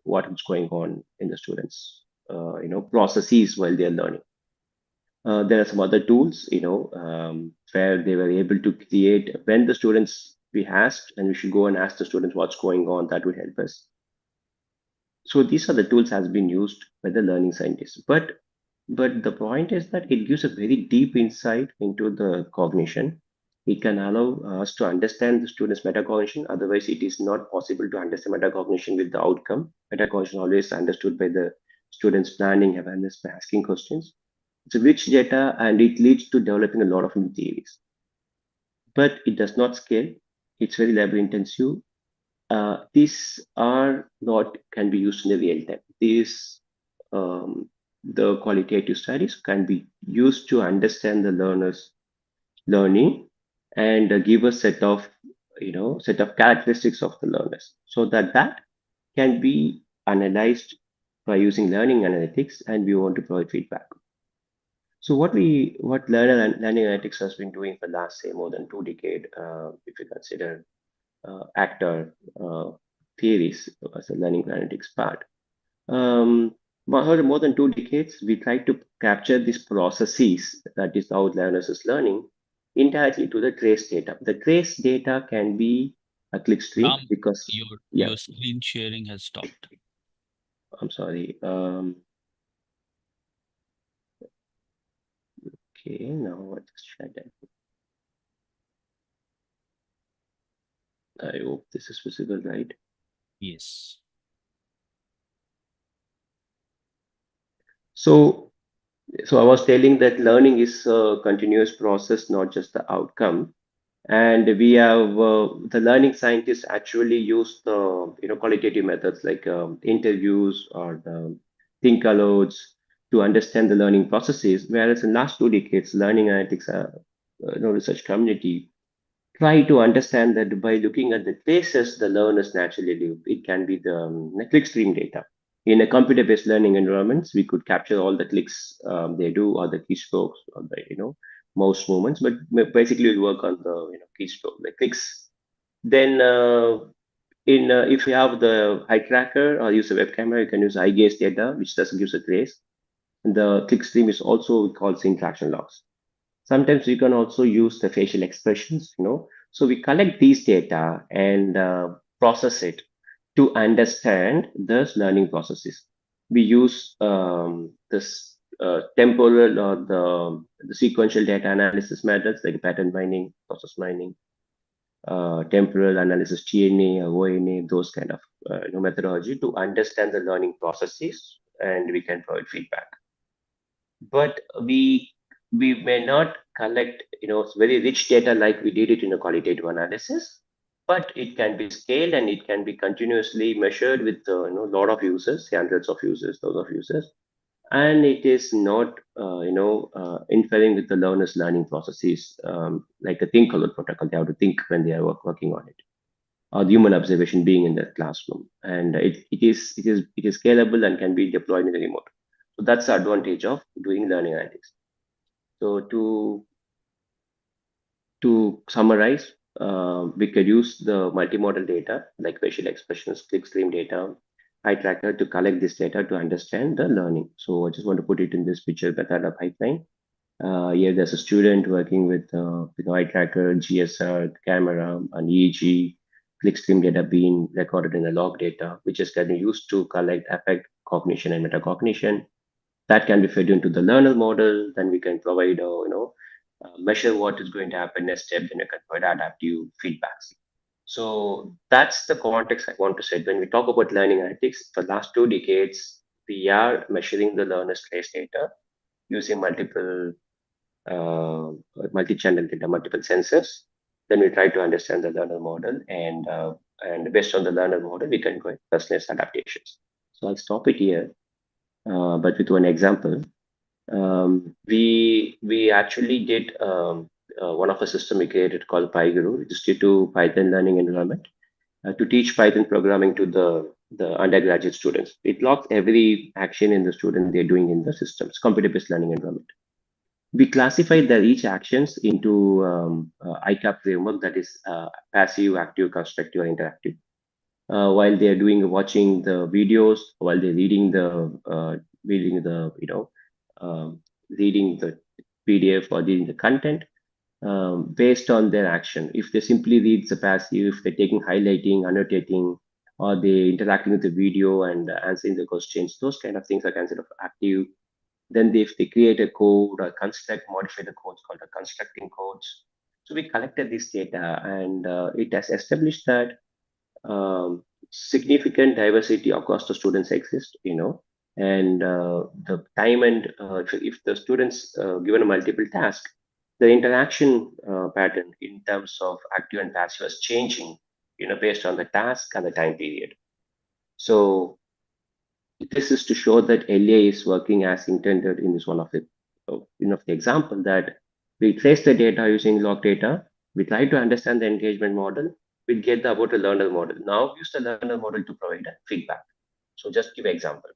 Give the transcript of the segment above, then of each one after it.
what is going on in the students' processes while they're learning. There are some other tools, where they were able to create when the students we asked, and we should go and ask the students what's going on. That would help us. So these are the tools has been used by the learning scientists. But the point is that it gives a very deep insight into the cognition. It can allow us to understand the student's metacognition. Otherwise, it is not possible to understand metacognition with the outcome. Metacognition always understood by the student's planning awareness by asking questions. It's a rich data and it leads to developing a lot of new theories. But it does not scale. It's very labor intensive. These are not can be used in the real time. These the qualitative studies can be used to understand the learner's learning and give a set of characteristics of the learners, so that can be analyzed by using learning analytics, and we want to provide feedback. So what learning analytics has been doing for the last, say, more than 2 decades, if you consider actor theories as a learning analytics part. More than 2 decades, we try to capture these processes, that is how learners is learning, entirely to the trace data. The trace data can be a clickstream because your screen sharing has stopped. I'm sorry. Okay, now I just shut that. I hope this is visible, right? Yes. So I was telling that learning is a continuous process, not just the outcome. And we have the learning scientists actually use the qualitative methods like interviews or the think alouds to understand the learning processes. Whereas in last 2 decades, learning analytics research community try to understand that by looking at the places the learners naturally live. It can be the clickstream data. In a computer-based learning environments, we could capture all the clicks they do, or the keystrokes, or the mouse movements. But basically, we work on the keystroke, the clicks. Then, in if you have the eye tracker or use a web camera, you can use eye gaze data, which doesn't give a trace. And the clickstream is also called interaction logs. Sometimes we can also use the facial expressions, So we collect these data and process it to understand the learning processes. We use this temporal or the sequential data analysis methods like pattern mining, process mining, temporal analysis, TNA, ONA, those kind of methodology to understand the learning processes, and we can provide feedback. But we may not collect very rich data like we did it in a qualitative analysis, but it can be scaled and it can be continuously measured with a lot of users, hundreds of users, thousands of users, and it is not inferring with the learner's learning processes, like a think alert protocol. They have to think when they are working on it, or the human observation being in the classroom, and it is scalable and can be deployed in the remote. So that's the advantage of doing learning analytics. So to summarize, we could use the multimodal data like facial expressions, clickstream data, eye tracker to collect this data to understand the learning. So I just want to put it in this picture, Bethesda pipeline. Here there's a student working with eye tracker, GSR, camera, and EEG, clickstream data being recorded in the log data, which is getting used to collect affect, cognition, and metacognition. That can be fed into the learner model. Then we can provide measure what is going to happen next step, then you can provide adaptive feedbacks. So that's the context I want to set. When we talk about learning analytics, for the last 2 decades, we are measuring the learner's trace data using uh, multi-channel data, multiple sensors. Then we try to understand the learner model, and based on the learner model, we can go and personalize adaptations. So I'll stop it here, but with one example. We actually did one of the system we created called PyGuru, which is due to Python learning environment to teach Python programming to the undergraduate students. It logs every action in the student they're doing in the systems, computer-based learning environment. We classify each actions into ICAP framework, that is passive, active, constructive, or interactive. while they're watching the videos, while they're reading the reading the PDF or reading the content, based on their action. If they simply read the passive, if they're taking highlighting, annotating, or they interacting with the video and answering the questions, those kind of things are considered active. Then if they create a code or modify the codes called the constructing codes. So we collected this data, and it has established that significant diversity across the students exist, and the time and if the students given a multiple task, the interaction pattern in terms of active and passive is changing, based on the task and the time period. So this is to show that LA is working as intended in this one of the, of the example that we trace the data using log data. We try to understand the engagement model. We get the about the learner model. Now use the learner model to provide a feedback. So just give an example.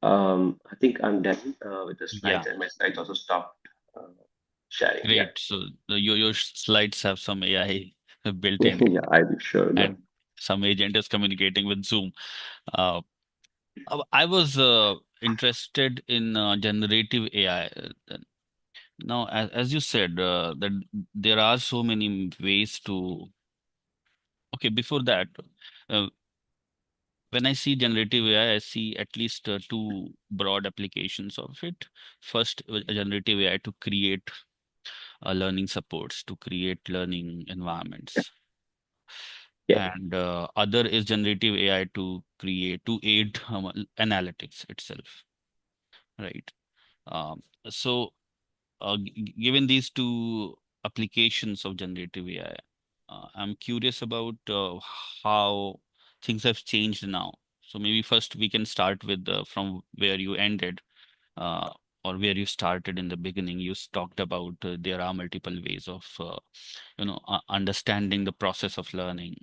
I think I'm done with the Yeah, slides, and my slides also stopped uh, sharing. Yeah, great. So your slides have some AI built in, yeah, I'm sure. No. and some agent is communicating with Zoom. Uh, I was interested in generative AI. Now, as you said, that there are so many ways to. Okay, before that, uh, when I see generative AI, I see at least two broad applications of it. First, generative AI to create learning supports, to create learning environments, Yeah, and other is generative AI to create to aid analytics itself, right? Um, so, given these two applications of generative AI, I'm curious about how things have changed now. So maybe first we can start with from where you ended, uh, or where you started in the beginning. You talked about there are multiple ways of understanding the process of learning.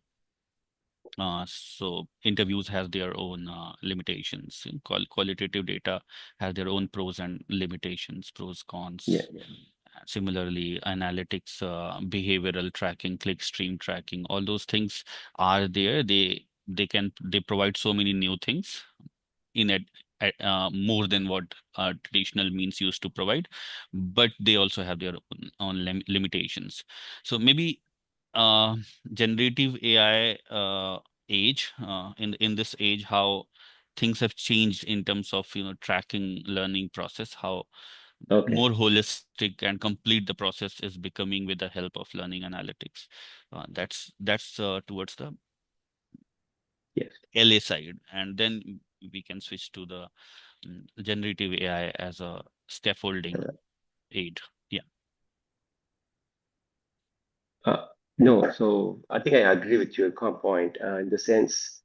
So interviews have their own limitations. Qualitative data have their own pros and limitations, pros, yeah, cons. yeah, Similarly, analytics, behavioral tracking, clickstream tracking, all those things are there. They provide so many new things in it, more than what traditional means used to provide, but they also have their own limitations. So maybe uh, generative AI age in this age, how things have changed in terms of tracking learning process, how okay, more holistic and complete the process is becoming with the help of learning analytics. That's towards the yes. LA side, and then we can switch to the generative AI as a scaffolding aid. Yeah. Uh, no, so I think I agree with your point in the sense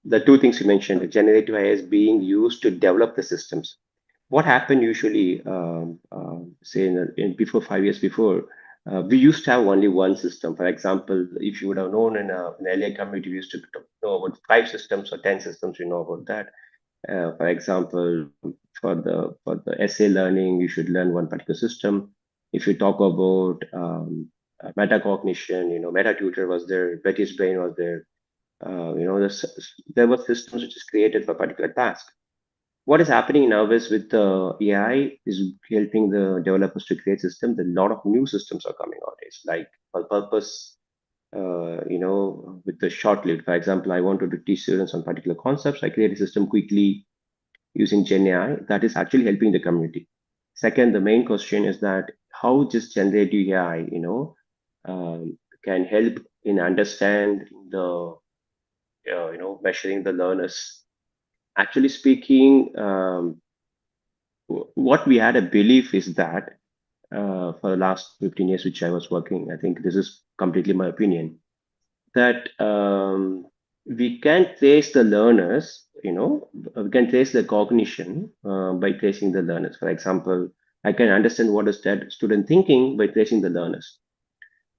the two things you mentioned, the generative AI is being used to develop the systems. What happened usually, say before 5 years before, we used to have only one system. For example, if you would have known in LA community, we used to know about 5 systems or 10 systems. We know about that. For example, for the essay learning, you should learn one particular system. If you talk about metacognition, MetaTutor was there, Betty's Brain was there. There were systems which is created for a particular task. What is happening now is with the AI is helping the developers to create systems. A lot of new systems are coming nowadays, like for purpose, with the short lived. For example, I wanted to teach students on particular concepts. I create a system quickly using Gen AI that is actually helping the community. Second, the main question is that how just generative AI, can help in understand the, measuring the learners. Actually speaking, what we had a belief is that for the last 15 years, which I was working, I think this is completely my opinion, that we can trace the learners, we can trace the cognition by tracing the learners. For example, I can understand what is that student thinking by tracing the learners.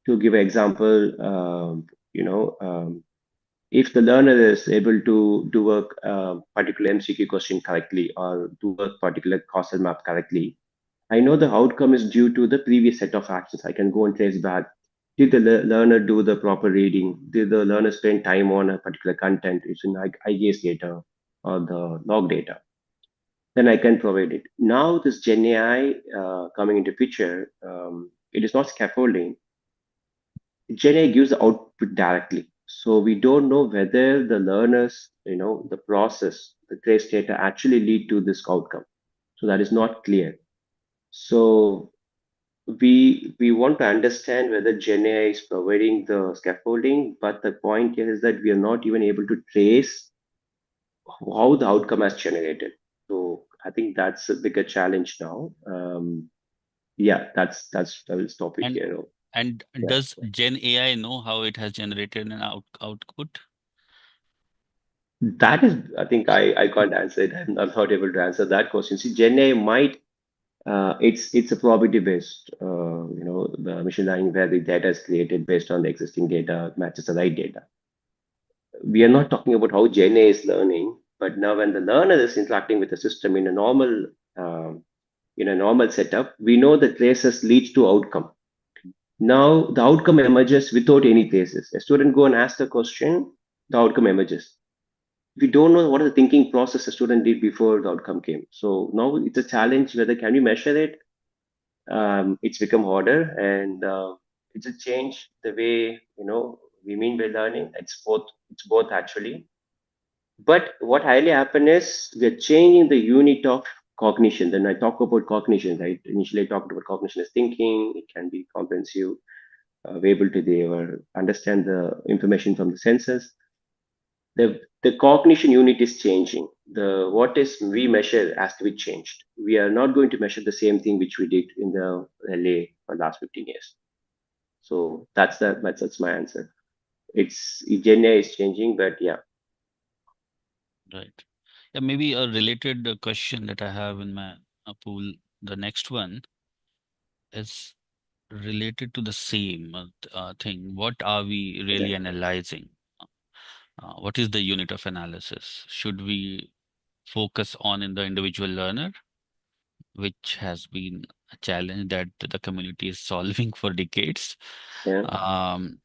To give an example, if the learner is able to do a particular MCQ question correctly or do a particular causal map correctly, I know the outcome is due to the previous set of actions. I can go and trace back. Did the learner do the proper reading? Did the learner spend time on a particular content? It's in like IGS data or the log data. Then I can provide it. Now this Gen AI coming into picture, it is not scaffolding. Gen AI gives the output directly. So we don't know whether the learners, the process, the trace data actually lead to this outcome. So that is not clear. So we want to understand whether Gen AI is providing the scaffolding, but the point here is that we are not even able to trace how the outcome has generated. So I think that's a bigger challenge now. Yeah, that's I will stop it And here. and Yeah, does Gen AI know how it has generated an output? that is. I think I can't answer it. I'm not able to answer that question. See, Gen AI might. It's a probability based, the machine learning where the data is created based on the existing data matches the right data. We are not talking about how Gen AI is learning, but now when the learner is interacting with the system um, in a normal setup, we know the traces leads to outcome. Now the outcome emerges without any traces. A student go and ask the question, the outcome emerges. We don't know what is the thinking process a student did before the outcome came. So now it's a challenge whether can we measure it. It's become harder, and it's a change the way we mean by learning. It's both. It's both actually. But what highly happen is we're changing the unit of cognition. Then I talk about cognition, right? Initially, I talked about cognition as thinking. It can be comprehensive, able to they or understand the information from the senses. The cognition unit is changing. The what is we measure has to be changed. We are not going to measure the same thing which we did in the LA for last 15 years. So that's my answer. It's Gen AI is changing, but yeah, Right. Yeah, maybe a related question that I have in my pool. The next one is related to the same thing. What are we really okay, analyzing? What is the unit of analysis? Should we focus on in the individual learner, which has been a challenge that the community is solving for decades? yeah, Um,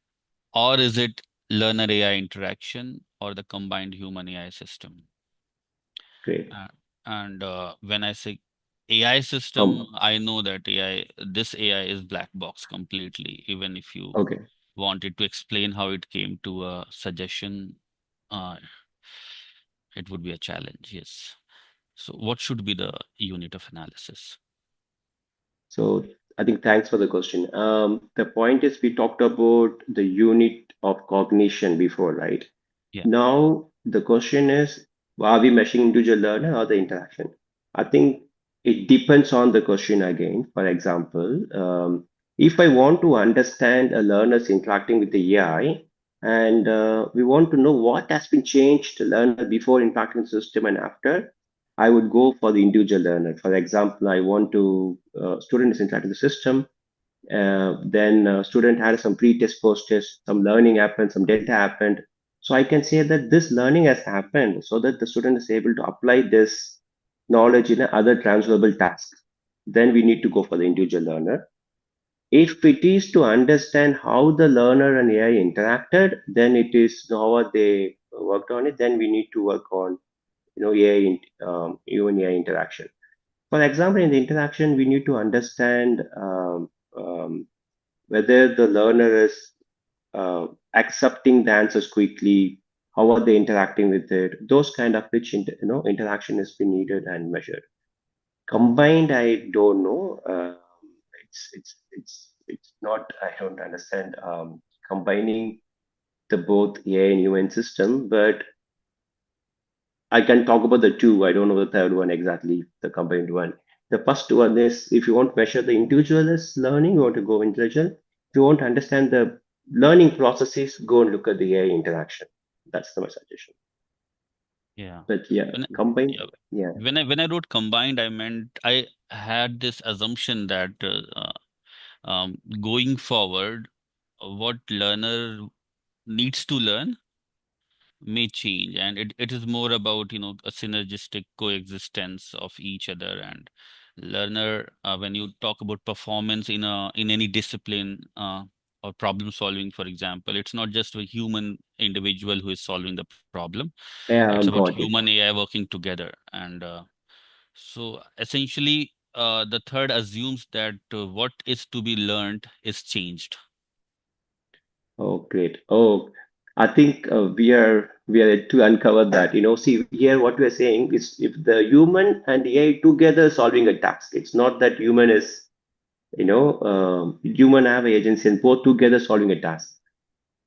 or is it learner AI interaction or the combined human AI system? great. Uh, and when I say AI system, Um, I know that this AI is black box completely. Even if you okay. wanted to explain how it came to a suggestion, uh, it would be a challenge. Yes. So, what should be the unit of analysis? So I think thanks for the question. The point is we talked about the unit of cognition before, right? Yeah. Now the question is, are we measuring individual learner or the interaction? I think it depends on the question again. For example, if I want to understand a learner's interacting with the AI, and we want to know what has been changed to learner before interacting with the system and after, I would go for the individual learner. For example, I want to student is interacting with the system, then student had some pre-test, post-test, some learning happened, some data happened. So I can say that this learning has happened so that the student is able to apply this knowledge in other transferable tasks. Then we need to go for the individual learner. If it is to understand how the learner and AI interacted, then it is how they worked on it. Then we need to work on AI, human AI interaction. For example, in the interaction, we need to understand whether the learner is accepting the answers quickly, how are they interacting with it, those kind of which interaction has been needed and measured. Combined, I don't know. It's not. I don't understand combining the both AI and human system, but I can talk about the two. I don't know the third one exactly, the combined one. The first one is if you want to measure the individualist learning, you want to go individual. If you want to understand the learning processes, go and look at the AI interaction. That's my suggestion. Yeah. But yeah, When combined, yeah, yeah, when I wrote combined, I meant I had this assumption that going forward, what learner needs to learn may change, and it is more about a synergistic coexistence of each other. And learner, when you talk about performance in any discipline, or problem solving, for example. It's not just a human individual who is solving the problem. It's Yeah, about got human it. AI working together. And so essentially, the third assumes that what is to be learned is changed. Oh, great. Oh, I think we are to uncover that. See here what we are saying is if the human and the AI together solving a task, it's not that human is, human have agency and both together solving a task.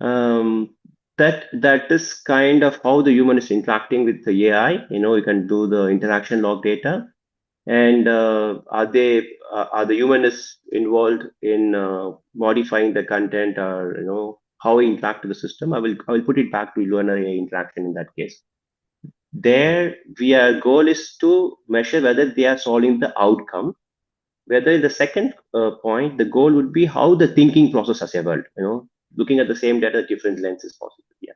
Um, that is kind of how the human is interacting with the AI. You can do the interaction log data, and are the humanists involved in modifying the content, or how we interact with the system? I will put it back to learner AI interaction in that case. There, our goal is to measure whether they are solving the outcome. Whether in the second point, the goal would be how the thinking process has evolved. Looking at the same data, different lenses possible. Yeah.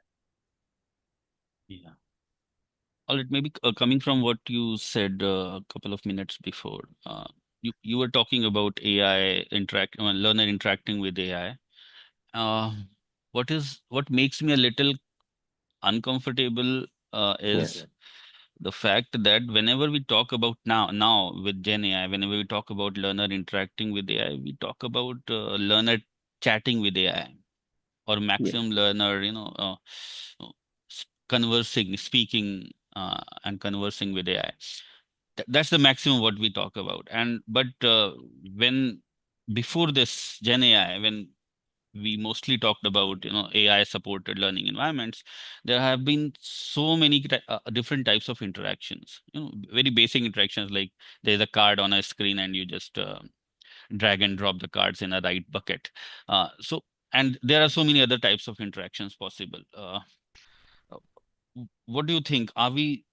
Yeah. All right, maybe coming from what you said a couple of minutes before, you were talking about AI learner interacting with AI. Uh, what makes me a little uncomfortable Yeah. is the fact that whenever we talk about now with Gen AI, whenever we talk about learner interacting with AI, we talk about learner chatting with AI or Yeah. maximum learner, uh, speaking and conversing with AI. That's the maximum what we talk about. And but when before this Gen AI, when we mostly talked about AI supported learning environments, there have been so many different types of interactions, very basic interactions, like there's a card on a screen and you just drag and drop the cards in a right bucket. So and there are so many other types of interactions possible. Uh, what do you think? Are we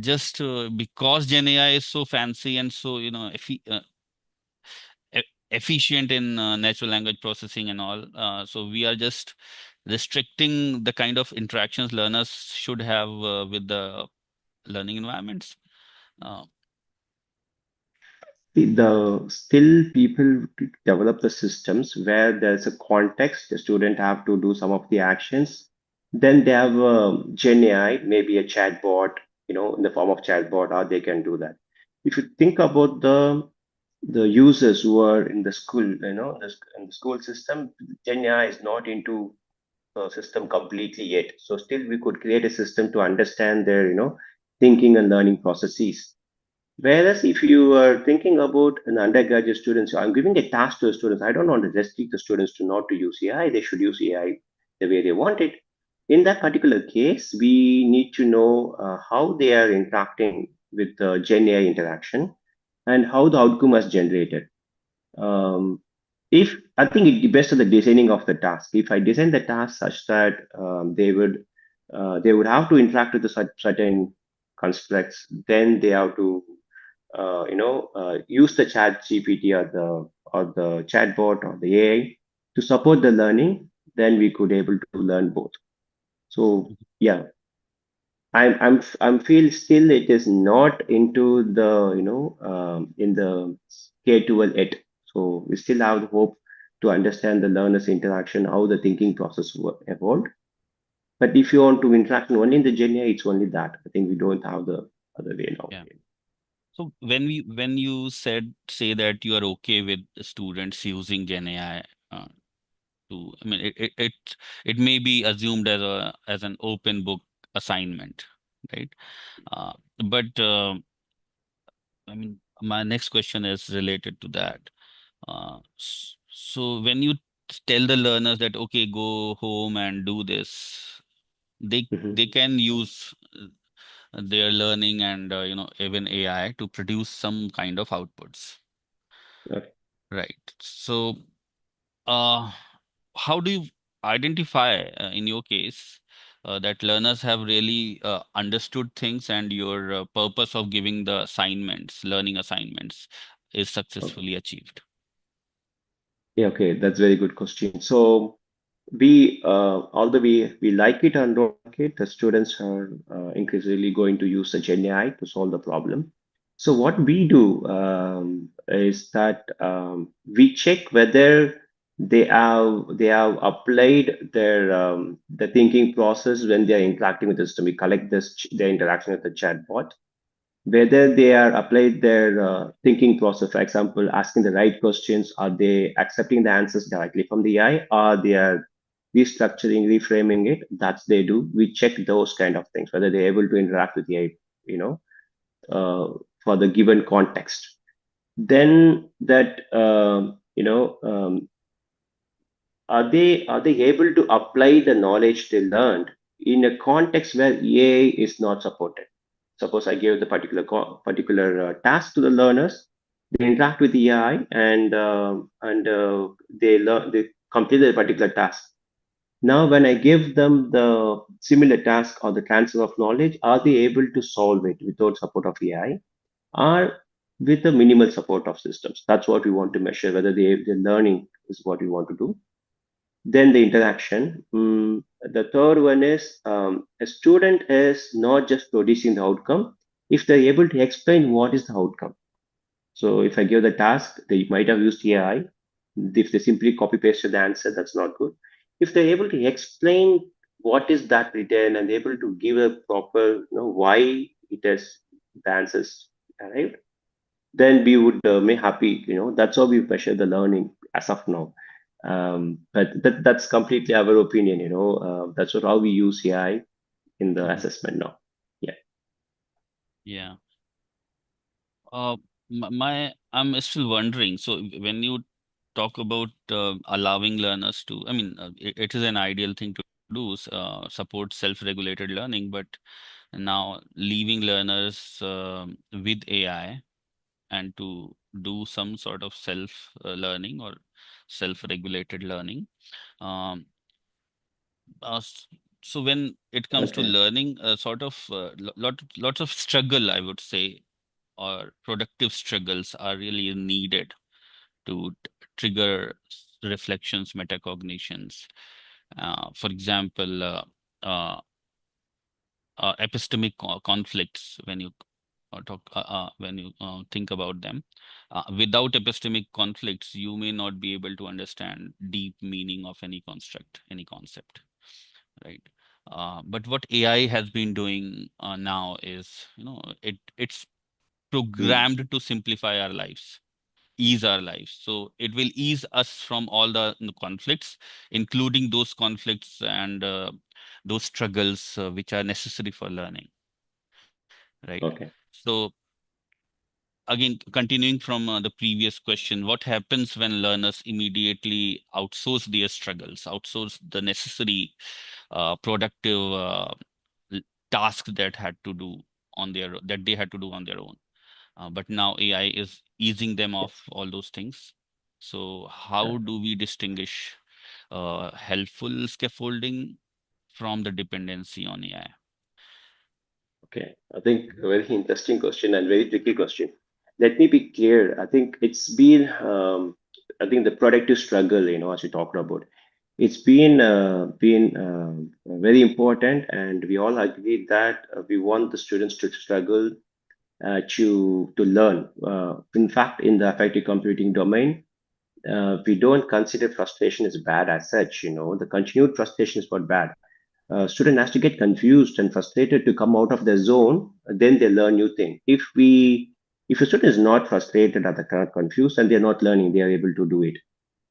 just because Gen AI is so fancy and so efficient in natural language processing and all, so we are just restricting the kind of interactions learners should have with the learning environments? Uh, The still people develop the systems where there's a context, the student have to do some of the actions. Then they have Gen AI, maybe a chatbot, in the form of chatbot, or they can do that. If you think about the users who are in the school, in the school system, Gen AI is not into the system completely yet. So still we could create a system to understand their, thinking and learning processes. Whereas if you are thinking about an undergraduate student, so I'm giving a task to the students. I don't want to restrict the students to not to use AI. They should use AI the way they want it. In that particular case, we need to know how they are interacting with the Gen AI interaction and how the outcome is generated. Um, if I think it depends on the designing of the task. If I design the task such that they would have to interact with the certain constructs, then they have to use the chat GPT or the chatbot or the AI to support the learning, then we could able to learn both. So yeah, I'm feel still it is not into the in the K12 yet. So we still have the hope to understand the learner's interaction, how the thinking process evolved. But if you want to interact only in the Gen AI, it's only that. I think we don't have the other way now. yeah. So when you say that you are okay with the students using Gen AI to, I mean, it may be assumed as an open book assignment, right? Uh, but I mean, my next question is related to that. So when you tell the learners that okay, go home and do this, they Mhm. can use their learning and even AI to produce some kind of outputs, Okay. right? So uh, how do you identify in your case that learners have really understood things and your purpose of giving the learning assignments is Okay. successfully achieved? Yeah, okay, that's very good question. So although we like it or don't like it, the students are increasingly going to use the Gen AI to solve the problem. So what we do is that we check whether they have applied the thinking process when they are interacting with the system. We collect their interaction with the chatbot, whether they are applied their thinking process. For example, asking the right questions, are they accepting the answers directly from the AI, or they are restructuring, reframing it. That's they do. We check those kind of things, whether they're able to interact with the AI, you know, for the given context. Then that are they able to apply the knowledge they learned in a context where AI is not supported? Suppose I give the particular task to the learners, they interact with the AI, and they complete a particular task. Now, when I give them the similar task or the transfer of knowledge, are they able to solve it without support of AI or with the minimal support of systems? That's what we want to measure, whether the learning is what we want to do. Then the interaction. The third one is a student is not just producing the outcome, if they're able to explain what is the outcome. So if I give the task, they might have used AI. If they simply copy pasted the answer, that's not good. If they're able to explain what is that written and able to give a proper, why it is the answers arrived, then we would be happy. That's how we measure the learning as of now. But that's completely our opinion. That's how we use AI in the Hmm. assessment now. Yeah. Yeah. Uh, I'm still wondering. So when you talk about allowing learners to, I mean, it is an ideal thing to do, support self-regulated learning, but now leaving learners with AI and to do some sort of self learning or self-regulated learning. Um, so when it comes to Okay. learning, sort of lots of struggle, I would say, or productive struggles are really needed to trigger reflections, metacognitions. For example, uh, epistemic conflicts when you think about them. Without epistemic conflicts, you may not be able to understand deep meaning of any construct, any concept, right? But what AI has been doing now is, it's Hmm. programmed to simplify our lives, ease our lives. So it will ease us from all the conflicts, including those conflicts and those struggles which are necessary for learning, right? Okay. So again, continuing from the previous question, what happens when learners immediately outsource their struggles, outsource the necessary productive l- tasks that they had to do on their own? But now AI is easing them off all those things. So Yeah. how do we distinguish helpful scaffolding from the dependency on AI? Okay, I think a very interesting question and very tricky question. Let me be clear. I think it's been, I think the productive struggle, as we talked about, it's been very important, and we all agree that we want the students to struggle to learn. In fact, in the affective computing domain, we don't consider frustration as bad as such. The continued frustration is what bad. Student has to get confused and frustrated to come out of their zone, then they learn new thing. If a student is not frustrated or they're confused and they're not learning, they are able to do it.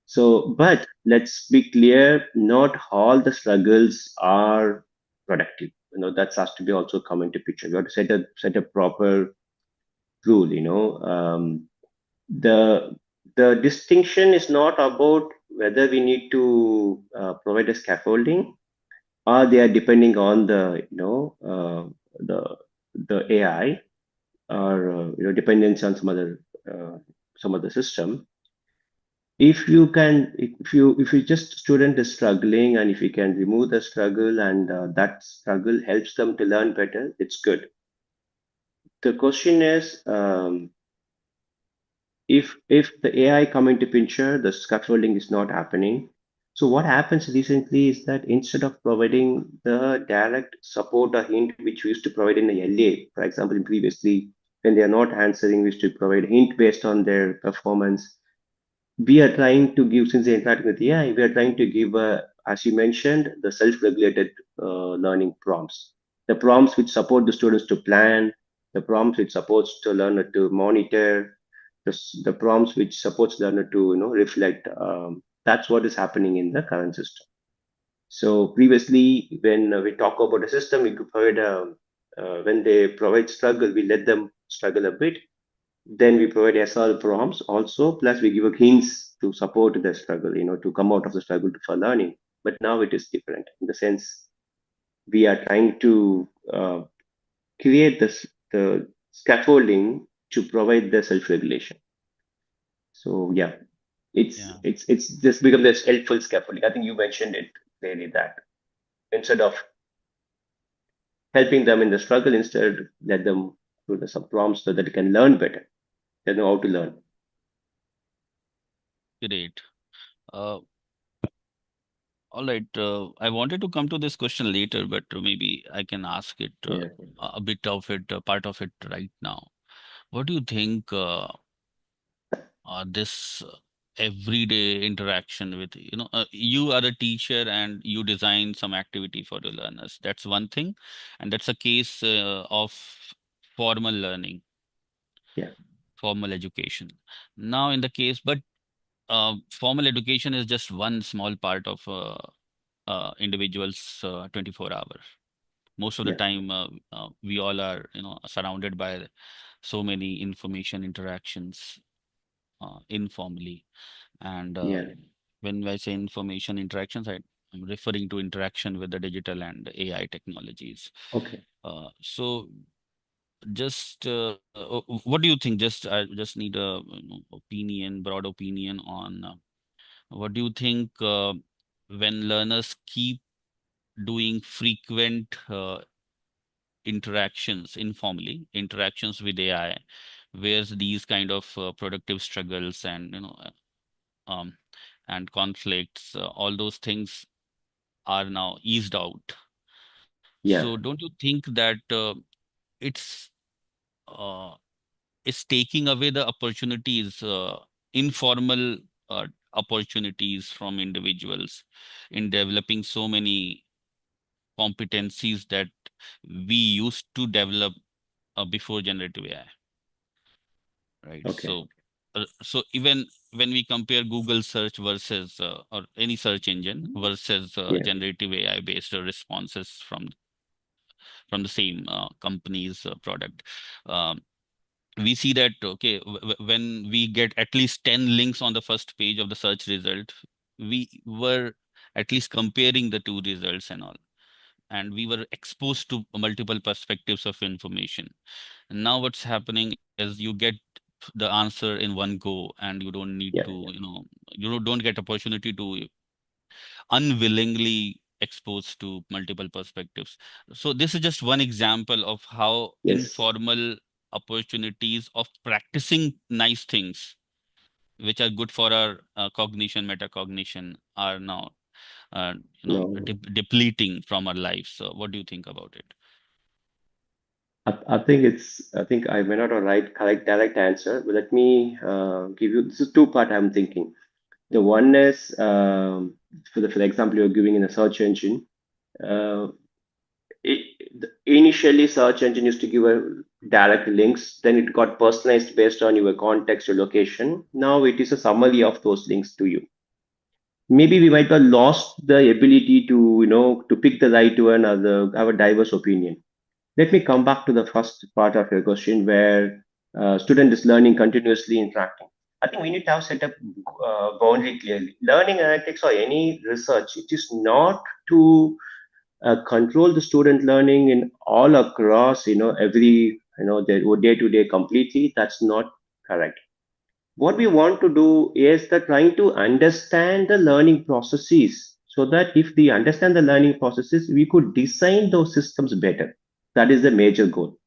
So, but let's be clear, not all the struggles are productive. That has to be also come into picture. We have to set a proper rule. The distinction is not about whether we need to provide a scaffolding, or they are depending on the the AI, or dependence on some other system. If you just student is struggling, and if you can remove the struggle, and that struggle helps them to learn better, it's good. The question is, if the AI come into picture, the scaffolding is not happening. So what happens recently is that instead of providing the direct support or hint which we used to provide in the LA, for example, in previously when they are not answering, we used to provide hint based on their performance. we are trying to give, since they interact with AI, we are trying to give, as you mentioned, the self-regulated learning prompts. The prompts which support the students to plan, the prompts which supports the learner to monitor, the prompts which supports the learner to reflect. That's what is happening in the current system. So previously, when we talk about a system, we could provide when they provide struggle, we let them struggle a bit. Then we provide SR prompts also, plus we give a hints to support the struggle, to come out of the struggle for learning. But now it is different in the sense we are trying to create the scaffolding to provide the self-regulation. So yeah, Yeah, it's just become this helpful scaffolding. I think you mentioned it clearly that instead of helping them in the struggle, instead let them do some prompts so that they can learn better. They know how to learn. great. Uh, all right. I wanted to come to this question later, but maybe I can ask it Yeah, a bit of it, part of it right now. What do you think this everyday interaction with, you are a teacher and you design some activity for the learners. That's one thing, and that's a case of formal learning, yeah, formal education. Now, in the case, but formal education is just one small part of individuals' 24 hours. Most of the yeah, time, we all are, surrounded by so many information interactions informally. And yeah. when I say information interactions, I'm referring to interaction with the digital and AI technologies. Okay. So just what do you think? I just need a opinion, broad opinion on what do you think when learners keep doing frequent interactions with AI, where's these kind of productive struggles and um, and conflicts, all those things are now eased out. So Yeah. don't you think that it's uh, it's taking away the opportunities, informal opportunities from individuals in developing so many competencies that we used to develop before generative AI, right? Okay. So even when we compare Google search versus or any search engine versus Yeah. generative AI based responses from the same company's product, um, we see that okay, when we get at least 10 links on the first page of the search result, we were at least comparing the two results and all, and we were exposed to multiple perspectives of information. And now what's happening is you get the answer in one go, and you don't need Yeah. to, you don't get opportunity to unwillingly exposed to multiple perspectives. So this is just one example of how Yes. informal opportunities of practicing nice things, which are good for our cognition, metacognition, are now No. depleting from our lives. So what do you think about it? I think I think I may not have right correct direct answer, but let me give you. This is two part I'm thinking. The one is for the example you're giving in a search engine. Uh, Initially, search engine used to give a direct links. Then it got personalized based on your context, your location. Now it is a summary of those links to you. Maybe we might have lost the ability to to pick the right one or have a diverse opinion. Let me come back to the first part of your question where student is learning continuously interacting. I think we need to have set up boundary clearly. Learning analytics or any research, it is not to control the student learning in all across every their day to day completely. That's not correct. What we want to do is that trying to understand the learning processes so that if we understand the learning processes we could design those systems better. That is the major goal.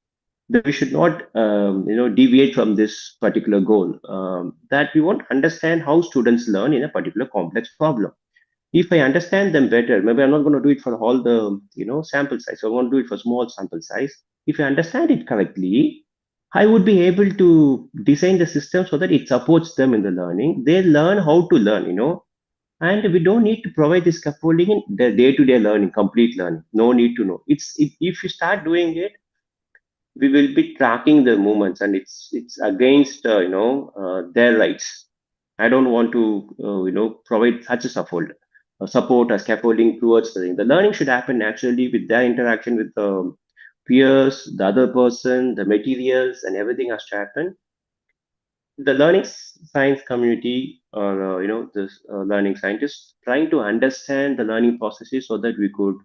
That we should not deviate from this particular goal, that we want to understand how students learn in a particular complex problem. If I understand them better, maybe I'm not going to do it for all the sample size. So I want to do it for small sample size. If I understand it correctly, I would be able to design the system so that it supports them in the learning. They learn how to learn, and we don't need to provide this scaffolding in the day-to-day learning, complete learning. No need to know. If you start doing it, we will be tracking the movements, and it's against their rights. I don't want to provide such a support or scaffolding towards the thing. The learning should happen naturally with their interaction with the peers, the other person, the materials, and everything has to happen. The learning science community, or this learning scientists, trying to understand the learning processes so that we could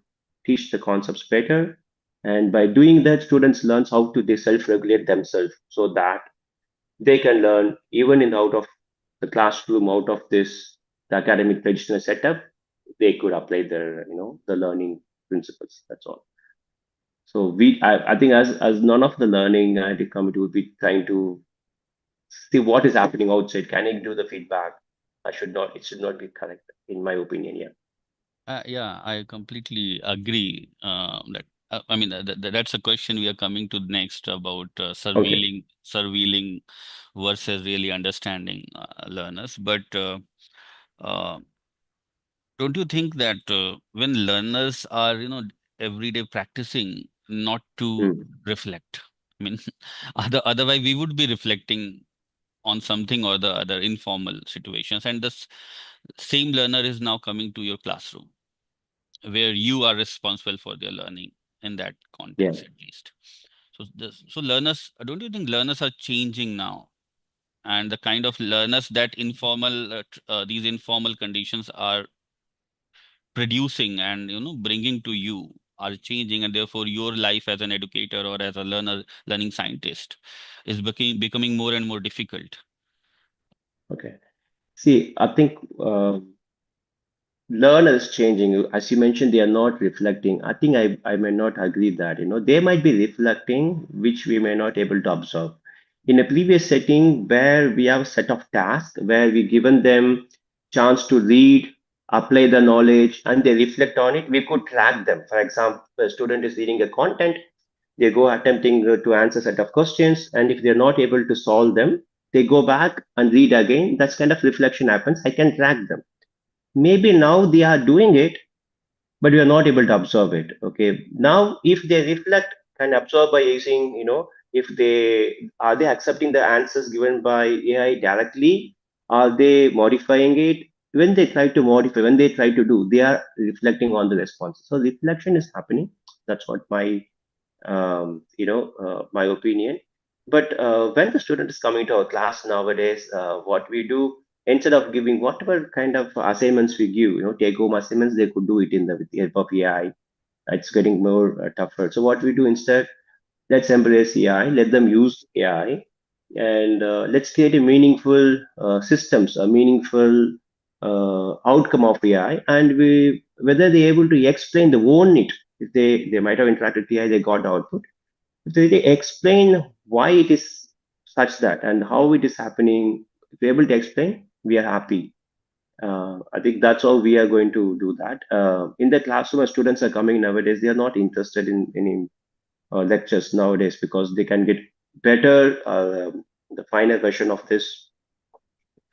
teach the concepts better. And by doing that, students learns how to they self-regulate themselves so that they can learn even in out of the classroom, out of this the academic traditional setup. They could apply their the learning principles. That's all. So I think as none of the learning committee would be trying to see what is happening outside. Can I do the feedback? I should not. It should not be correct, in my opinion. Yeah. Yeah, I completely agree. That I mean, that's a question we are coming to next about Okay. surveilling versus really understanding learners. But uh, don't you think that when learners are, everyday practicing not to Mm. reflect? I mean, otherwise we would be reflecting on something or the other informal situations, and this same learner is now coming to your classroom where you are responsible for their learning in that Yeah. context at least. So learners, don't you think learners are changing now? And the kind of learners that these informal conditions are producing and bringing to you are changing, and therefore your life as an educator or as a learning scientist is becoming more and more difficult. Okay. See, I think learners changing. As you mentioned, they are not reflecting. I think I may not agree that they might be reflecting, which we may not able to observe. In a previous setting where we have a set of tasks where we given them chance to read, apply the knowledge, and they reflect on it, we could track them. For example, a student is reading a content, they go attempting to answer set of questions, and if they're not able to solve them, they go back and read again. That's kind of reflection happens. I can track them. Maybe now they are doing it, but we are not able to observe it. Okay, now if they reflect and absorb by using, if they are they accepting the answers given by AI directly, are they modifying it? When they try to modify, when they try to do, they are reflecting on the response. So reflection is happening. That's what my opinion. But when the student is coming to our class nowadays, what we do, instead of giving whatever kind of assignments we give, take home assignments, they could do it with the help of AI. It's getting more tougher. So what we do instead, let's embrace AI, let them use AI, and let's create a meaningful systems, a meaningful outcome of AI, and we whether they're able to explain the own it. If they might have interacted with AI, they got the output. If they explain why it is such that and how it is happening, if we're able to explain, we are happy. I think that's how we are going to do that. In the classroom, as students are coming nowadays, they are not interested in any lectures nowadays because they can get better the final version of this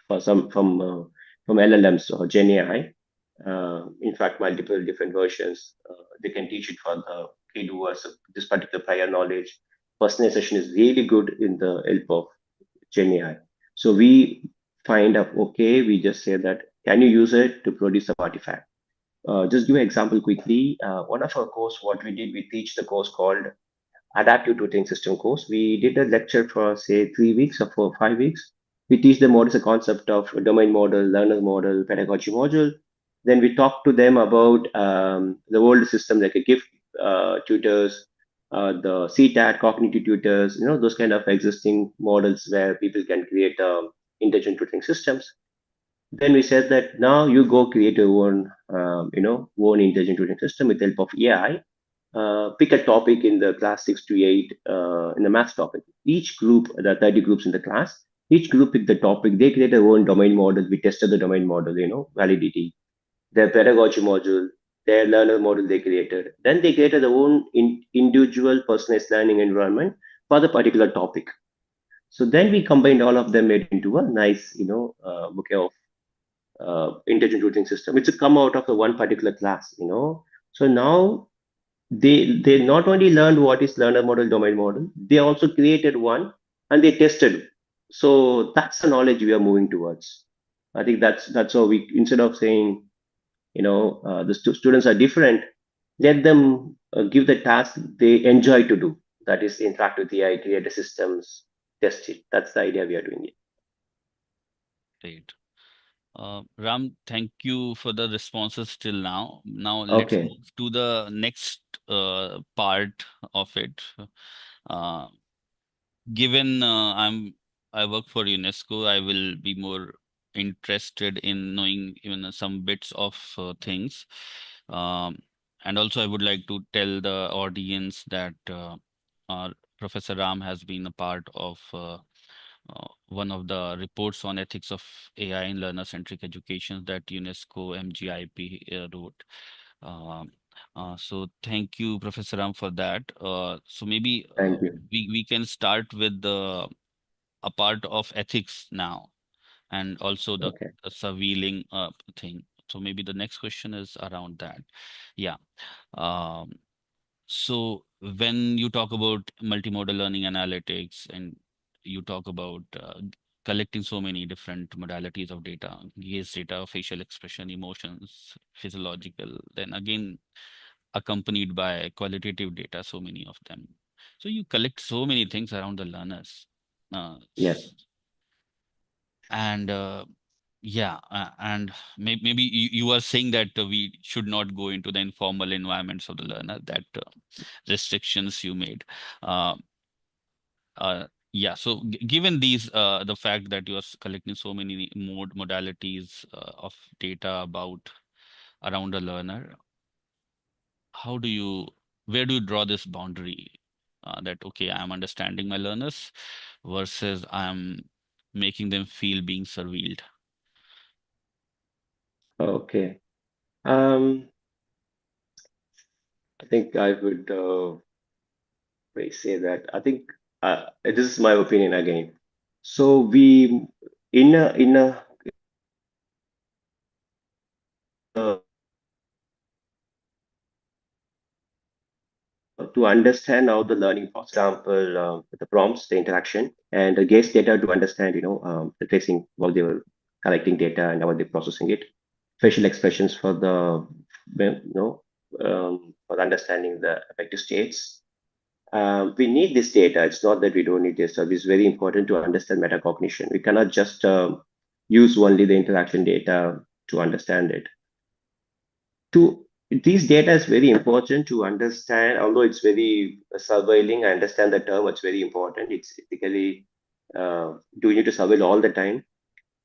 for some from LLMs or Gen AI. In fact, multiple different versions. They can teach it for the kid who has this particular prior knowledge. Personalization is really good in the help of Gen AI. So we find out, okay, we just say that, can you use it to produce a artifact? Just give an example quickly. One of our course, what we did, we teach the course called Adaptive Tutoring System course. We did a lecture for say 3 weeks or for 5 weeks. We teach them what is the concept of a domain model, learner model, pedagogy module. Then we talk to them about the old system like a gift tutors, the CTAT, cognitive tutors, those kind of existing models where people can create intelligent tutoring systems. Then we said that now you go create your own, own intelligent tutoring system with the help of AI. Pick a topic in the class 6 to 8 in the math topic. Each group, the 30 groups in the class, each group picked the topic. They create their own domain model. We tested the domain model, validity, their pedagogy module, their learner model they created. Then they created their own individual personalized learning environment for the particular topic. So then we combined all of them, made into a nice, bouquet of intelligent routing system. It's a come out of the one particular class. So now they not only learned what is learner model, domain model, they also created one and they tested. So that's the knowledge we are moving towards. I think that's how we, instead of saying, the students are different, let them give the task they enjoy to do. That is, interact with the AI, create the systems, test it. That's the idea we are doing it. Great. Ram, thank you for the responses till now. Now let's Okay. move to the next part of it. Uh, Given I work for UNESCO, I will be more interested in knowing even some bits of things. Um, and also, I would like to tell the audience that our Professor Ram has been a part of one of the reports on ethics of AI in learner-centric education that UNESCO MGIP wrote. Um, so thank you, Professor Ram, for that. So maybe Thank you. we can start with a part of ethics now, and also Okay. the surveilling thing. So maybe the next question is around that. Yeah. Um, so when you talk about multimodal learning analytics and you talk about collecting so many different modalities of data, gaze data, facial expression, emotions, physiological, then again accompanied by qualitative data, so many of them. So you collect so many things around the learners. Yes. And yeah, and maybe you are saying that we should not go into the informal environments of the learner, that restrictions you made. Uh, yeah, so given these, the fact that you are collecting so many modalities of data about around a learner, how do you, where do you draw this boundary that, okay, I'm understanding my learners versus I'm making them feel being surveilled? Okay. Um, I think I would say that. I think this is my opinion again. So we, in a to understand how the learning process, example, the prompts, the interaction, and the gaze data to understand, the tracing while they were collecting data and how they're processing it. Facial expressions for the, for understanding the affective states. We need this data. It's not that we don't need this. So it's very important to understand metacognition. We cannot just use only the interaction data to understand it. To These data is very important to understand, although it's very surveilling. I understand the term. It's very important. It's typically doing it to surveil all the time.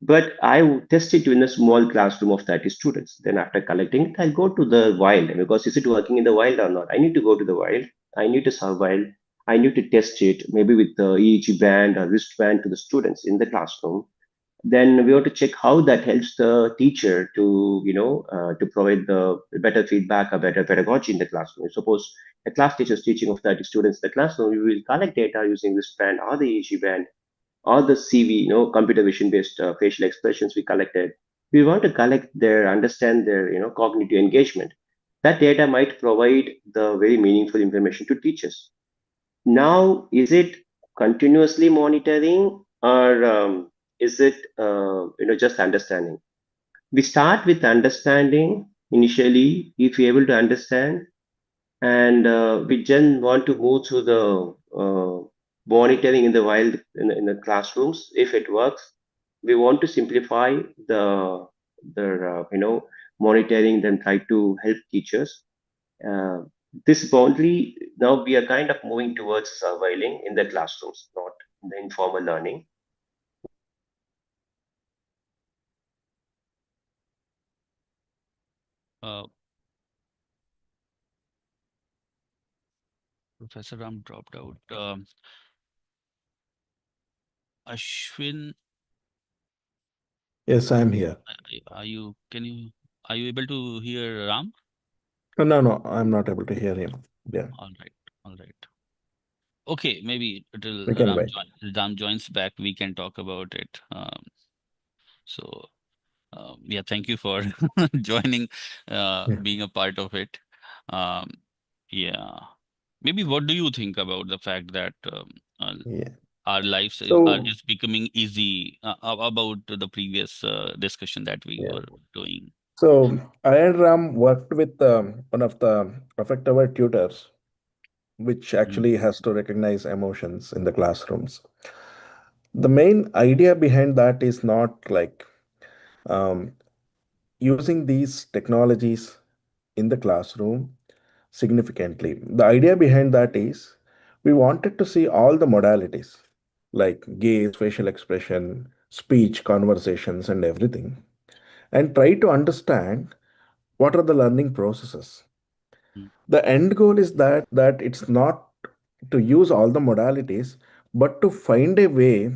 But I would test it in a small classroom of 30 students. Then after collecting it, I'll go to the wild, because is it working in the wild or not? I need to go to the wild. I need to surveil. I need to test it, maybe with the EEG band or wristband to the students in the classroom. Then we have to check how that helps the teacher to, to provide the better feedback or better pedagogy in the classroom. Suppose a class teacher is teaching of 30 students in the classroom, we will collect data using wristband or the EEG band or the CV, computer vision based facial expressions we collected. We want to collect their, understand their, cognitive engagement. That data might provide the very meaningful information to teachers. Now, is it continuously monitoring, or is it, just understanding? We start with understanding initially. If you're able to understand, and we then want to move to the monitoring in the wild, in the classrooms. If it works, we want to simplify the monitoring, then try to help teachers. uh, this boundary, now we are kind of moving towards surveilling in the classrooms, not in the informal learning. Uh, Professor Ram dropped out. Ashwin, Yes, I'm here. are you, can you, are you able to hear Ram? No, no, I'm not able to hear him. Yeah. All right, all right. Okay, maybe till We can wait. Ram joins back, we can talk about it. So yeah, thank you for joining, Yeah. being a part of it. Um, yeah, maybe what do you think about the fact that uh, Yeah. our lives So is becoming easy, about the previous discussion that we yeah. were doing? So I and Ram worked with one of the affected tutors, which Mm, actually has to recognize emotions in the classrooms. The main idea behind that is not like um, using these technologies in the classroom significantly. The idea behind that is we wanted to see all the modalities like gaze, facial expression, speech, conversations, and everything, and try to understand what are the learning processes. mm, The end goal is that it's not to use all the modalities, but to find a way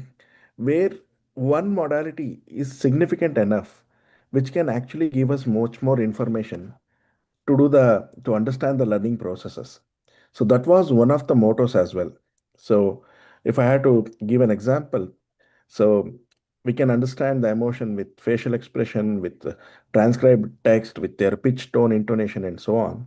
where one modality is significant enough, which can actually give us much more information to understand the learning processes. So that was one of the mottos as well. So if I had to give an example, so we can understand the emotion with facial expression, with transcribed text, with their pitch, tone, intonation, and so on.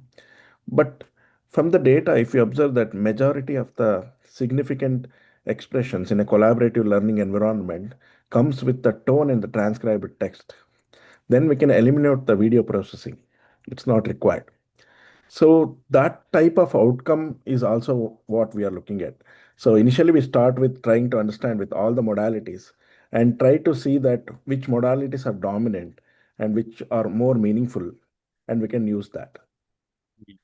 But from the data, if you observe that majority of the significant expressions in a collaborative learning environment comes with the tone and the transcribed text, then we can eliminate the video processing. It's not required. So that type of outcome is also what we are looking at. So initially we start with trying to understand with all the modalities and try to see that which modalities are dominant and which are more meaningful, and we can use that. mm.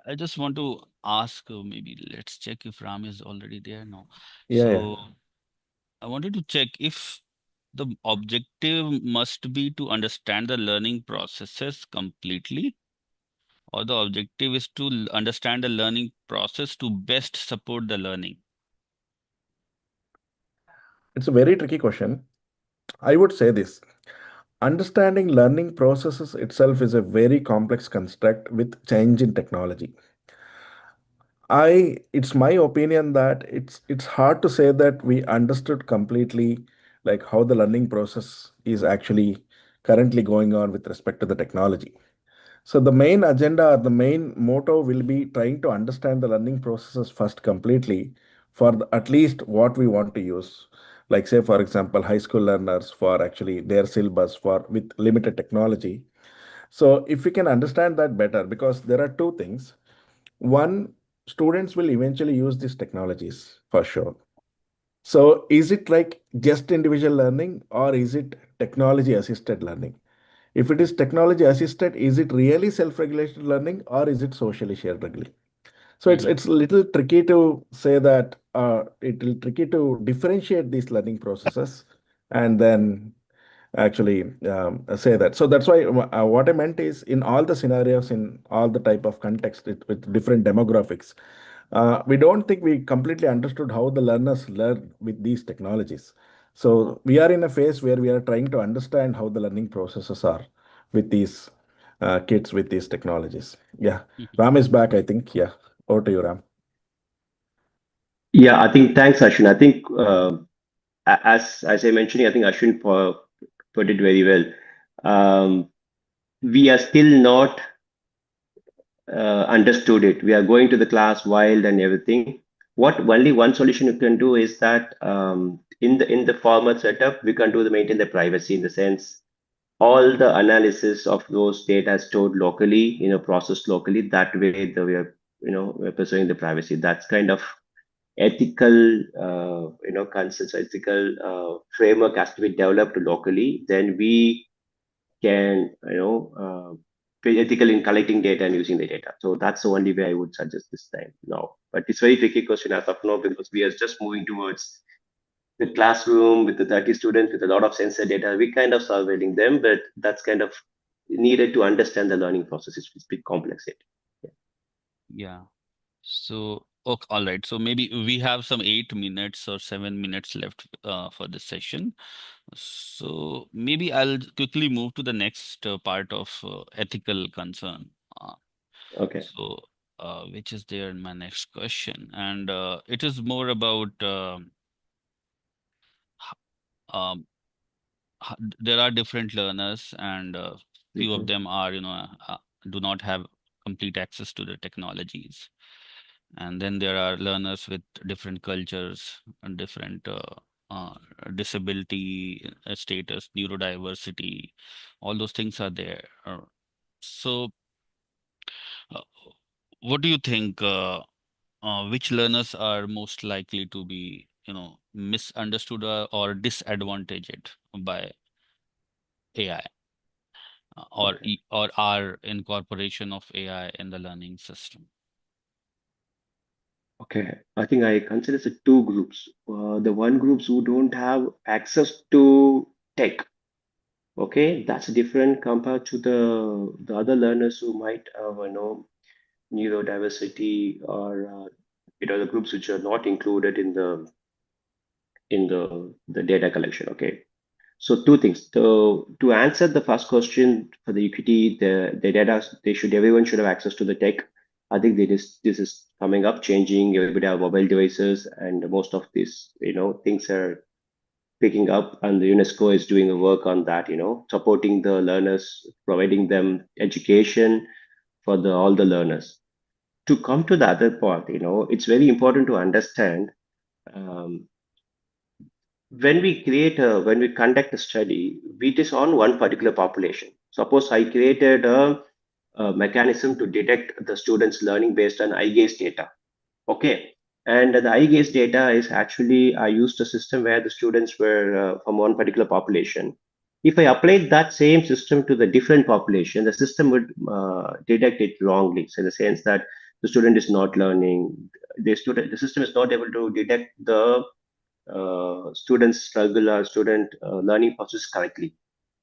I just want to ask, maybe let's check if Ram is already there now. Yeah, yeah. So I wanted to check if the objective must be to understand the learning processes completely, or the objective is to understand the learning process to best support the learning. It's a very tricky question. I would say this. Understanding learning processes itself is a very complex construct with change in technology. It's my opinion that it's hard to say that we understood completely like how the learning process is actually currently going on with respect to the technology. So the main agenda or the main motto will be trying to understand the learning processes first completely for at least what we want to use. Like say for example, high school learners for actually their syllabus for with limited technology. So if we can understand that better, because there are two things. One, students will eventually use these technologies for sure. So is it like just individual learning or is it technology assisted learning? If it is technology assisted, is it really self-regulated learning or is it socially shared learning? So Mhm. it's a little tricky to say that it will tricky to differentiate these learning processes and then actually say that. So that's why what I meant is in all the scenarios, in all the type of context with different demographics, we don't think we completely understood how the learners learn with these technologies. So we are in a phase where we are trying to understand how the learning processes are with these kids with these technologies. Yeah, Mhm. Ram is back, I think. Yeah, over to you, Ram. Yeah, I think thanks, Ashwin. I think as I mentioned, I think Ashwin put it very well. Um, we are still not understood it. We are going to the class wild and everything. What only one solution you can do is that in the format setup, we can do the maintain the privacy in the sense all the analysis of those data stored locally, processed locally. That way, we are we're pursuing the privacy. That's kind of ethical concerns, ethical framework has to be developed locally. Then we can be ethical in collecting data and using the data. So that's the only way I would suggest this time now. But it's very tricky question as of now because we are just moving towards the classroom with the 30 students with a lot of sensor data. We kind of surveilling them, but that's kind of needed to understand the learning process. It's a bit complex. Yeah. Yeah. So, okay, all right. So maybe we have some 8 minutes or 7 minutes left for this session. So maybe I'll quickly move to the next part of ethical concern. Uh, Okay. so which is there in my next question, and it is more about um, there are different learners, and few of Mhm. them are, do not have complete access to the technologies. And then there are learners with different cultures and different uh, disability status, neurodiversity, all those things are there. So, uh, what do you think? Which learners are most likely to be, misunderstood or disadvantaged by AI, Okay. or our incorporation of AI in the learning system? Okay. I think I consider it two groups. The one groups who don't have access to tech. Okay, that's different compared to the other learners who might have, neurodiversity or the groups which are not included in the data collection. Okay, so two things. To answer the first question for the equity, the data, everyone should have access to the tech. I think this is coming up, changing. Everybody have mobile devices, and most of these things are picking up, and the UNESCO is doing a work on that. Supporting the learners, providing them education for the all the learners. To come to the other part, it's very important to understand. Um, when we conduct a study, it is on one particular population. Suppose I created a mechanism to detect the students learning based on eye gaze data. Okay, and the eye gaze data is actually, I used a system where the students were from one particular population. If I applied that same system to the different population, the system would detect it wrongly. So in the sense that the student is not learning, the system is not able to detect the students struggle or student learning process correctly.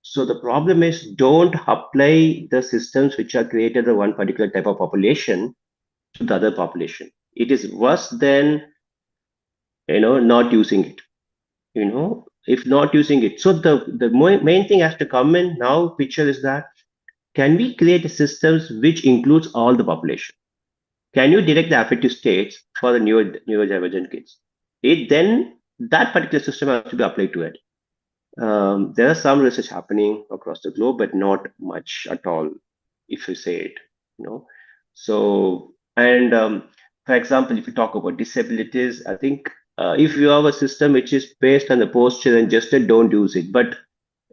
So the problem is, don't apply the systems which are created for one particular type of population to the other population. It is worse than not using it. If not using it, so the main thing has to come in now. Picture is that, can we create systems which includes all the population? Can you detect the affective states for the neurodivergent kids? It then, that particular system has to be applied to it. There are some research happening across the globe, but not much at all, if you say it. You know, so and for example, if you talk about disabilities, I think if you have a system which is based on the posture and gesture, don't use it. But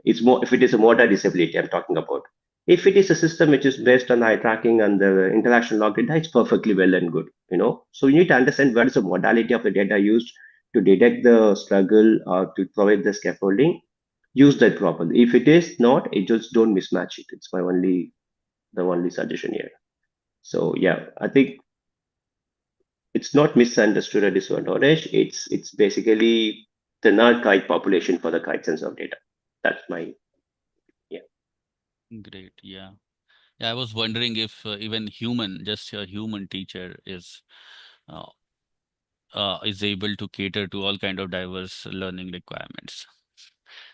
it's more if it is a motor disability I'm talking about. If it is a system which is based on eye tracking and the interaction log data, it's perfectly well and good. So you need to understand what is the modality of the data used to detect the struggle or to provide the scaffolding. Use that properly. If it is not, it just don't mismatch it. It's my only suggestion here. So yeah, I think it's not misunderstood or disadvantaged. It's basically the not kite population for the kite sense of data. That's my yeah. Great. Yeah. Yeah, I was wondering if even just a human teacher uh, is able to cater to all kind of diverse learning requirements.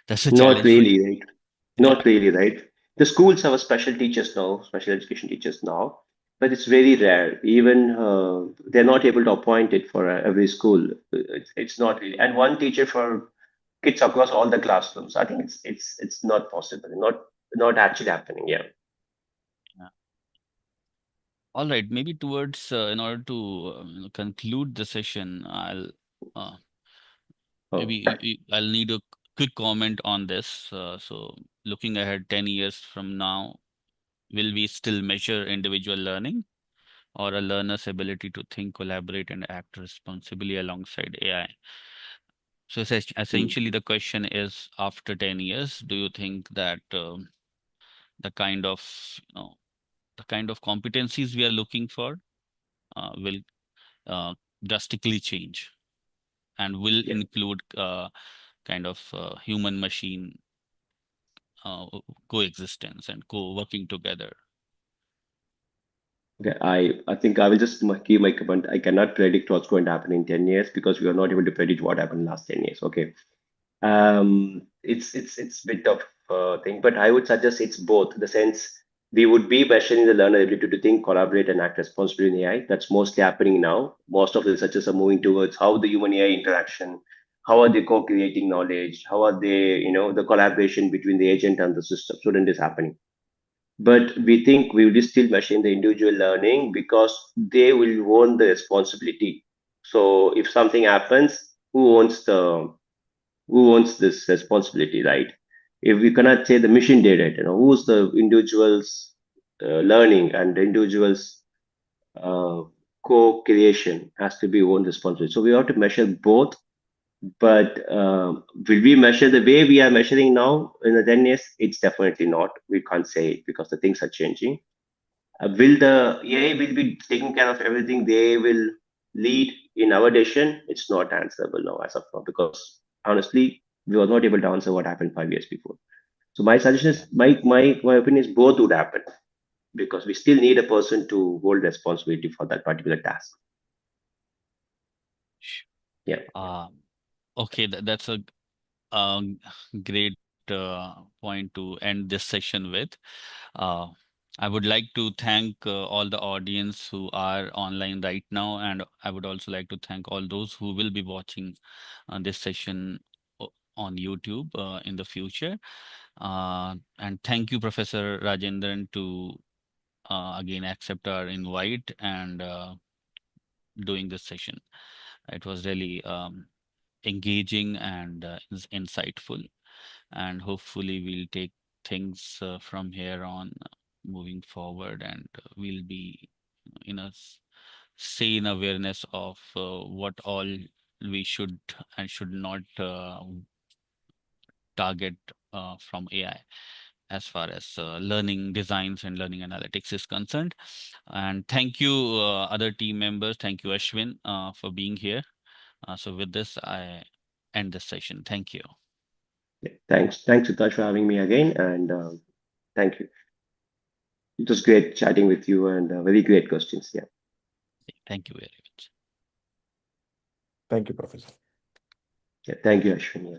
That's a Not challenge for you. really, right? Yeah. Not really, right? The schools have a special teachers now, special education teachers now, but it's very rare. Even they're not able to appoint it for every school. It's not really, and one teacher for kids across all the classrooms. I think it's not possible, not actually happening. Yeah. Yeah. All right. Maybe towards in order to conclude the session, uh, Oh, I'll need a quick comment on this. So looking ahead 10 years from now, will we still measure individual learning or a learner's ability to think, collaborate, and act responsibly alongside AI? So mm, essentially, the question is, after 10 years, do you think that the kind of the kind of competencies we are looking for will drastically change and will yeah. include kind of human machine coexistence and co-working together? Okay, I think I will just give my comment. I cannot predict what's going to happen in 10 years because we are not able to predict what happened last 10 years. Okay. It's bit of thing, but I would suggest it's both. The sense, we would be measuring the learner ability to think, collaborate, and act responsibly in AI. That's mostly happening now. Most of the researchers are moving towards how the human AI interaction, how are they co-creating knowledge, how are they, the collaboration between the agent and the system student is happening. But we think we will be still measuring the individual learning because they will own the responsibility. So if something happens, who owns this responsibility, right? If we cannot say the machine did it, who's the individual's learning and the individual's uh, co-creation has to be own responsibility. So we have to measure both. But will we measure the way we are measuring now in the 10 years? It's definitely not. We can't say it because the things are changing. Will the AI will be taking care of everything? They will lead in our decision. It's not answerable now as of now because honestly, we were not able to answer what happened 5 years before. So my suggestion Yeah. is, my opinion is both would happen because we still need a person to hold responsibility for that particular task. Sh- Yeah, Okay, that's a great point to end this session with. Uh, I would like to thank all the audience who are online right now, and I would also like to thank all those who will be watching this session on YouTube in the future. And thank you, Professor Rajendran, to again accept our invite and doing this session. It was really engaging and insightful, and hopefully we'll take things from here on moving forward, and we'll be in a sane awareness of what all we should and should not target from AI as far as learning designs and learning analytics is concerned. And thank you, other team members. Thank you, Ashwin, for being here. So with this, I end this session. Thank you. yeah. Thanks, Sutash, for having me again, and thank you. It was great chatting with you and very great questions. Yeah, Thank you very much. Thank you, Professor. yeah. Thank you, Ashwin. Yeah.